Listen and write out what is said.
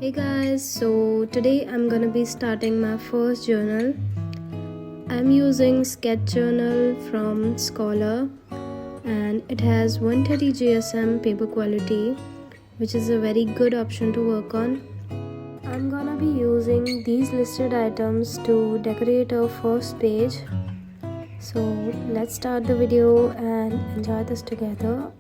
Hey guys, so today I'm gonna be starting my first journal. I'm using Sketch Journal from Scholar and it has 130 GSM paper quality, which is a very good option to work on. I'm gonna be using these listed items to decorate our first page. So let's start the video and enjoy this together.